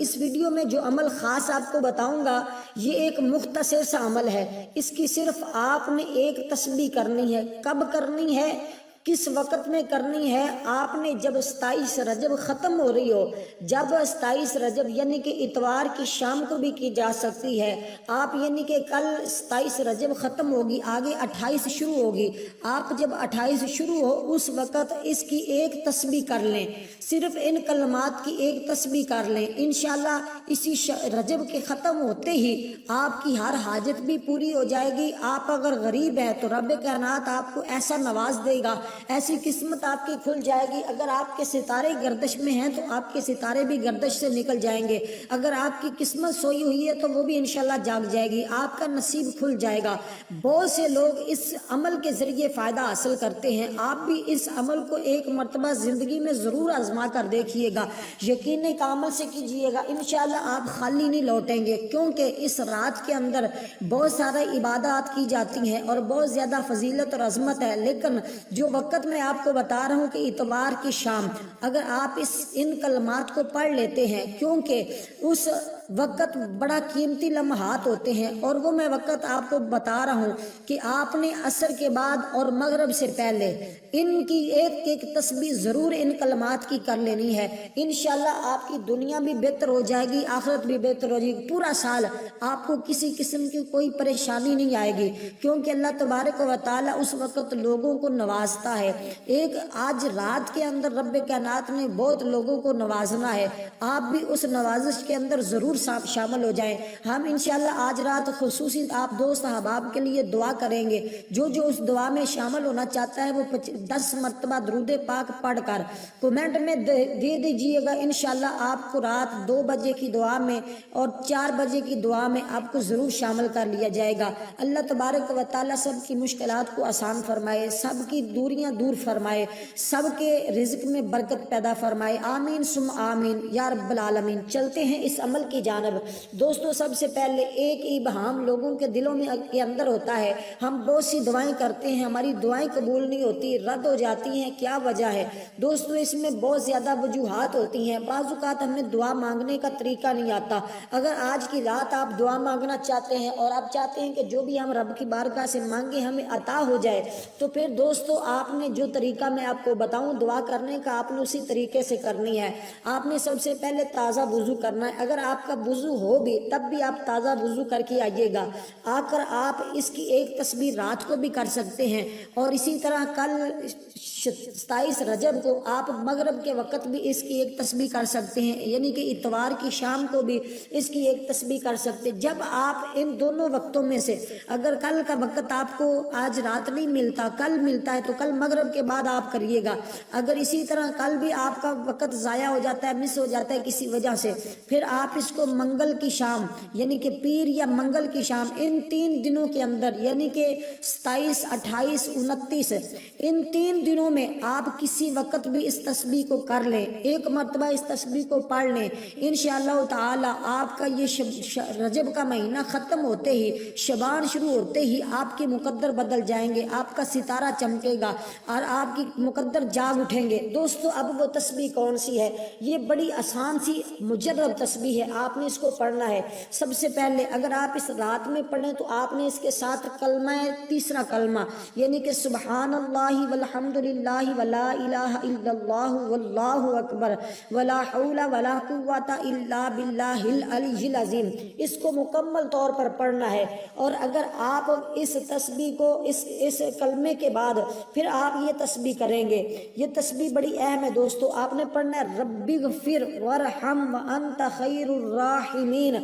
اس video میں جو عمل خاص آپ کو بتاؤں گا یہ ایک مختصر سا عمل ہے، اس کی صرف آپ نے ایک تسبیح کرنی ہے۔ کب کرنی ہے، کس وقت میں کرنی ہے؟ آپ نے جب 27 رجب ختم ہو رہی ہو، جب 27 رجب یعنی کہ اتوار کی شام کو بھی کی جا سکتی ہے، آپ یعنی کہ کل 27 رجب ختم ہوگی، آگے 28 شروع ہوگی، آپ جب 28 شروع ہو اس وقت اس کی ایک تسبیح کر لیں، صرف ان کلمات کی ایک تسبیح کر لیں، انشاءاللہ اسی رجب کے ختم ہوتے ہی آپ کی ہر حاجت بھی پوری ہو جائے گی۔ آپ اگر غریب ہیں تو رب کائنات آپ کو ایسا نواز دے گا، ایسی قسمت آپ کی کھل جائے گی۔ اگر آپ کے ستارے گردش میں ہیں تو آپ کے ستارے بھی گردش سے نکل جائیں گے، اگر آپ کی قسمت سوئی ہوئی ہے تو وہ بھی انشاءاللہ جاگ جائے گی، آپ کا نصیب کھل جائے گا۔ بہت سے لوگ اس عمل کے ذریعے فائدہ حاصل کرتے ہیں، آپ بھی اس عمل کو ایک مرتبہ زندگی میں ضرور آزما کر دیکھیے گا، یقین کامل سے کیجیے گا، انشاءاللہ آپ خالی نہیں لوٹیں گے، کیونکہ اس رات کے اندر بہت سارے عبادات کی جاتی ہیں اور بہت زیادہ فضیلت اور عظمت ہے، لیکن جو وقت میں آپ کو بتا رہا ہوں کہ اتوار کی شام اگر آپ ان کلمات کو پڑھ لیتے ہیں، کیونکہ اس وقت بڑا قیمتی لمحات ہوتے ہیں، اور وہ میں وقت آپ کو بتا رہا ہوں کہ آپ نے عصر کے بعد اور مغرب سے پہلے ان کی ایک ایک تسبیح ضرور ان کلمات کی کر لینی ہے، انشاءاللہ آپ کی دنیا بھی بہتر ہو جائے گی، آخرت بھی بہتر ہو جائے گی، پورا سال آپ کو کسی قسم کی کوئی پریشانی نہیں آئے گی، کیونکہ اللہ تبارک و تعالی اس وقت لوگوں کو نوازتا ہے۔ ایک آج رات کے اندر رب کائنات نے بہت لوگوں کو نوازنا ہے، آپ بھی اس نوازش کے اندر ضرور شامل ہو جائیں۔ ہم انشاءاللہ آج رات خصوصی آپ دوست احباب کے لیے دعا کریں گے، جو اس دعا میں شامل ہونا چاہتا ہے وہ 10 مرتبہ درود پاک پڑھ کر کمنٹ میں دے دیجئے گا، انشاءاللہ آپ کو رات 2 بجے کی دعا میں اور 4 بجے کی دعا میں آپ کو ضرور شامل کر لیا جائے گا۔ اللہ تبارک و تعالی سب کی مشکلات کو آسان فرمائے، سب کی دوریاں دور فرمائے، سب کے رزق میں برکت پیدا فرمائے، آمین ثم آمین یا رب العالمین۔ چلتے ہیں اس عمل کی جانب۔ دوستو سب سے پہلے ایک ابہام لوگوں کے دلوں میں کے اندر ہوتا ہے، ہم بہت سی دعائیں کرتے ہیں، ہماری دعائیں قبول نہیں ہوتی، رد ہو جاتی ہیں، کیا وجہ ہے؟ دوستو اس میں بہت زیادہ وجوہات ہوتی ہیں، بعض اوقات ہمیں دعا مانگنے کا طریقہ نہیں آتا۔ اگر آج کی رات آپ دعا مانگنا چاہتے ہیں اور آپ چاہتے ہیں کہ جو بھی ہم رب کی بارگاہ سے مانگے ہمیں عطا ہو جائے، تو پھر دوستو آپ نے جو طریقہ میں آپ کو بتاؤں دعا کرنے کا، آپ نے اسی طریقے سے کرنی ہے۔ آپ نے سب سے پہلے تازہ وضو کرنا ہے، اگر آپ کا وضو ہو بھی تب بھی آپ تازہ وضو کر کے آئیے گا، آ کر آپ اس کی ایک تسبیح رات کو بھی کر سکتے ہیں، اور اسی طرح کل 27 رجب کو آپ مغرب کے وقت بھی اس کی ایک تسبیح کر سکتے ہیں، یعنی کہ اتوار کی شام کو بھی اس کی ایک تسبیح کر سکتے ہیں۔ جب آپ ان دونوں وقتوں میں سے اگر کل کا وقت آپ کو آج رات نہیں ملتا، کل ملتا ہے تو کل مغرب کے بعد آپ کریے گا، اگر اسی طرح کل بھی آپ کا وقت ضائع ہو جاتا ہے، مس ہو جاتا ہے کسی وجہ سے، پھر آپ اس کو منگل کی شام یعنی کہ پیر یا منگل کی شام ان 3 دنوں کے اندر یعنی کہ 27 28 29 ان 3 دنوں میں آپ کسی وقت بھی اس تسبیح کو کر لیں، ایک مرتبہ اس تسبیح کو پڑھ لیں، انشاءاللہ تعالی آپ کا یہ رجب کا مہینہ ختم ہوتے ہی شعبان شروع ہوتے ہی آپ کے مقدر بدل جائیں گے، آپ کا ستارہ چمکے گا اور آپ کی مقدر جاگ اٹھیں گے۔ دوستو اب وہ تسبیح کون سی ہے؟ یہ بڑی آسان سی مجرب تسبیح ہے، آپ نے اس کو پڑھنا ہے۔ سب سے پہلے اگر آپ اس رات میں پڑھیں تو آپ نے اس کے ساتھ کلمہ تیسرا کلمہ یعنی کہ سبحان اللہ والحمد للہ ولا الہ الا اللہ واللہ اکبر ولا حول ولا قوت الا باللہ العلی العظیم، اس کو مکمل طور پر پڑھنا ہے۔ اور اگر آپ اس تسبیح کو اس کلمے کے بعد پھر آپ یہ تسبیح کریں گے، یہ تسبیح بڑی اہم ہے دوستو، آپ نے پڑھنا ہے ربی اغفر وارحم وانت خیر الراحمین،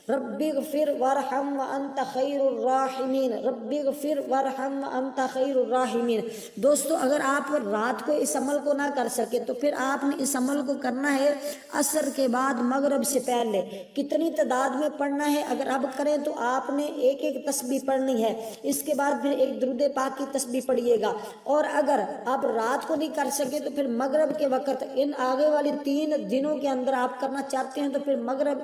ربی اغفر وارحم وانت خیر الراحمین، ربی اغفر وارحم وانت خیر الراحمین۔ دوستو اگر آپ رات کو اس عمل کو نہ کر سکے تو پھر آپ نے اس عمل کو کرنا ہے عصر کے بعد مغرب سے پہلے۔ کتنی تعداد میں پڑھنا ہے؟ اگر اب کریں تو آپ نے ایک ایک تسبیح پڑھنی ہے، اس کے بعد پھر ایک درود پاک کی تسبیح پڑھیے گا، اور اگر آپ رات کو نہیں کر سکے تو پھر مغرب کے وقت ان آگے والی 3 دنوں کے اندر آپ کرنا چاہتے ہیں تو پھر مغرب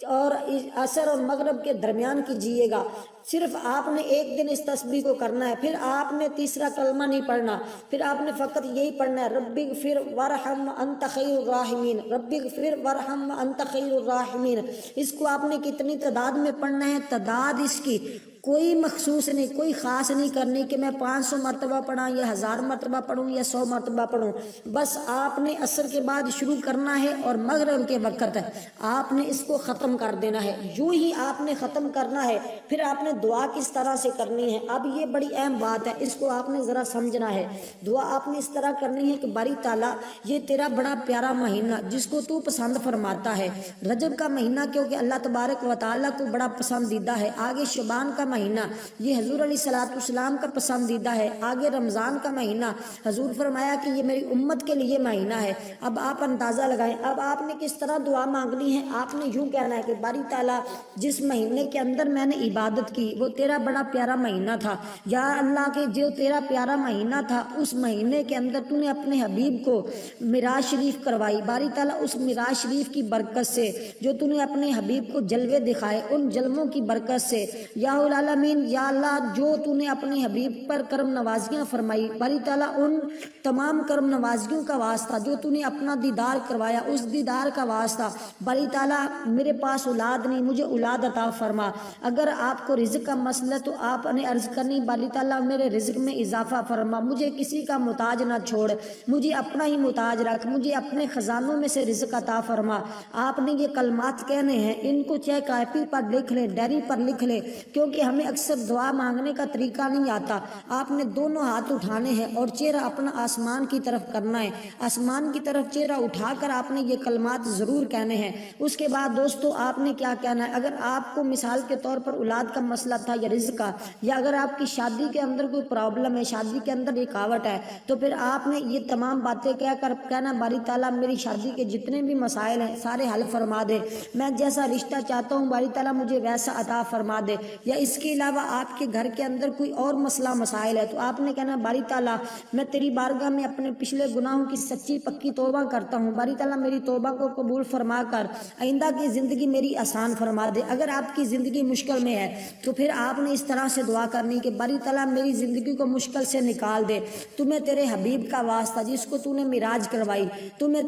اور عصر اور مغرب کے درمیان کیجیے گا۔ صرف آپ نے ایک دن اس تسبیح کو کرنا ہے، پھر آپ نے تیسرا کلمہ نہیں پڑھنا، پھر آپ نے فقط یہی پڑھنا ہے ربی اغفر وارحم وانت خیر الراحمین، ربی اغفر وارحم وانت خیر الراحمین۔ اس کو آپ نے کتنی تعداد میں پڑھنا ہے؟ تعداد اس کی کوئی مخصوص نہیں، کوئی خاص نہیں کرنی کہ میں 500 مرتبہ پڑھا یا 1000 مرتبہ پڑھوں یا 100 مرتبہ پڑھوں۔ بس آپ نے عصر کے بعد شروع کرنا ہے اور مغرب کے وقت آپ نے اس کو ختم کر دینا ہے۔ یوں ہی آپ نے ختم کرنا ہے، پھر آپ نے دعا کس طرح سے کرنی ہے۔ اب یہ بڑی اہم بات ہے، اس کو آپ نے ذرا سمجھنا ہے۔ دعا آپ نے اس طرح کرنی ہے کہ باری تعالیٰ یہ تیرا بڑا پیارا مہینہ جس کو تو پسند فرماتا ہے، رجب کا مہینہ کیونکہ اللہ تبارک و تعالیٰ کو بڑا پسندیدہ ہے، آگے شعبان کا مہینہ یہ حضور علیہ الصلوۃ والسلام کا پسندیدہ ہے، آگے رمضان کا مہینہ حضور فرمایا کہ یہ میری امت کے لیے مہینہ ہے۔ اب آپ اندازہ لگائیں، اب آپ نے کس طرح دعا مانگنی ہے؟ آپ نے یوں کہنا ہے کہ باری تعالیٰ جس مہینے کے اندر میں نے عبادت کی وہ تیرا بڑا پیارا مہینہ تھا، یا اللہ کے جو تیرا پیارا مہینہ تھا اس مہینے کے اندر تو نے اپنے حبیب کو معراج شریف کروائی، باری تعالیٰ اس معراج شریف کی برکت سے جو تو نے اپنے حبیب کو جلوے دکھائے ان جلووں کی برکت سے یا العالمین، یا اللہ جو تو نے اپنے حبیب پر کرم نوازیاں فرمائی، باری تعالیٰ ان تمام کرم نوازیوں کا واسطہ جو تو نے اپنا دیدار کروایا اس دیدار کا واسطہ، باری تعالیٰ میرے پاس اولاد نہیں، مجھے اولاد عطا فرما۔ اگر آپ کو رزق کا مسئلہ تو آپ نے عرض کرنی باری تعالیٰ میرے رزق میں اضافہ فرما، مجھے کسی کا محتاج نہ چھوڑ، مجھے اپنا ہی محتاج رکھ، مجھے اپنے خزانوں میں سے رزق عطا فرما۔ آپ نے یہ کلمات کہنے ہیں، ان کو چاہے کاپی پر لکھ لیں، ڈائری پر لکھ لیں، کیونکہ ہمیں اکثر دعا مانگنے کا طریقہ نہیں آتا۔ آپ نے دونوں ہاتھ اٹھانے ہیں اور چہرہ اپنا آسمان کی طرف کرنا ہے، آسمان کی طرف چہرہ اٹھا کر آپ نے یہ کلمات ضرور کہنے ہیں۔ اس کے بعد دوستو آپ نے کیا کہنا ہے؟ اگر آپ کو مثال کے طور پر اولاد کا مسئلہ تھا یا رزق کا، یا اگر آپ کی شادی کے اندر کوئی پرابلم ہے، شادی کے اندر رکاوٹ ہے، تو پھر آپ نے یہ تمام باتیں کہہ کر کہنا باری تعالیٰ میری شادی کے جتنے بھی مسائل ہیں سارے حل فرما دے، میں جیسا رشتہ چاہتا ہوں باری تعالیٰ مجھے ویسا عطا فرما دے۔ یا اس کے علاوہ آپ کے گھر کے اندر کوئی اور مسئلہ مسائل ہے تو آپ نے کہنا باری تعالیٰ میں تیری بارگاہ میں اپنے پچھلے گناہوں کی سچی پکی توبہ کرتا ہوں، باری تعالیٰ میری توبہ کو قبول فرما کر آئندہ کی زندگی میری آسان فرما دے۔ اگر آپ کی زندگی مشکل میں ہے تو پھر آپ نے اس طرح سے دعا کرنی کہ باری تعالیٰ میری زندگی کو مشکل سے نکال دے، تمہیں تیرے حبیب کا واسطہ جس کو تو نے معراج کروائی، تمہیں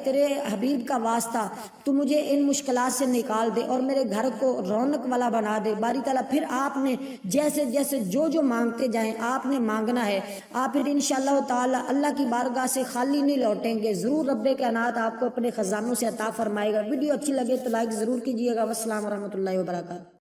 تیرے حبیب کا واسطہ تو مجھے ان مشکلات سے نکال دے اور میرے گھر کو رونق والا بنا دے باری تعالیٰ۔ پھر آپ نے جیسے جیسے جو مانگتے جائیں آپ نے مانگنا ہے، آپ پھر انشاءاللہ تعالیٰ اللہ کی بارگاہ سے خالی نہیں لوٹیں گے، ضرور رب کائنات آپ کو اپنے خزانوں سے عطا فرمائے گا۔ ویڈیو اچھی لگے تو لائک ضرور کیجیے گا۔ والسلام ورحمۃ اللہ وبرکاتہ۔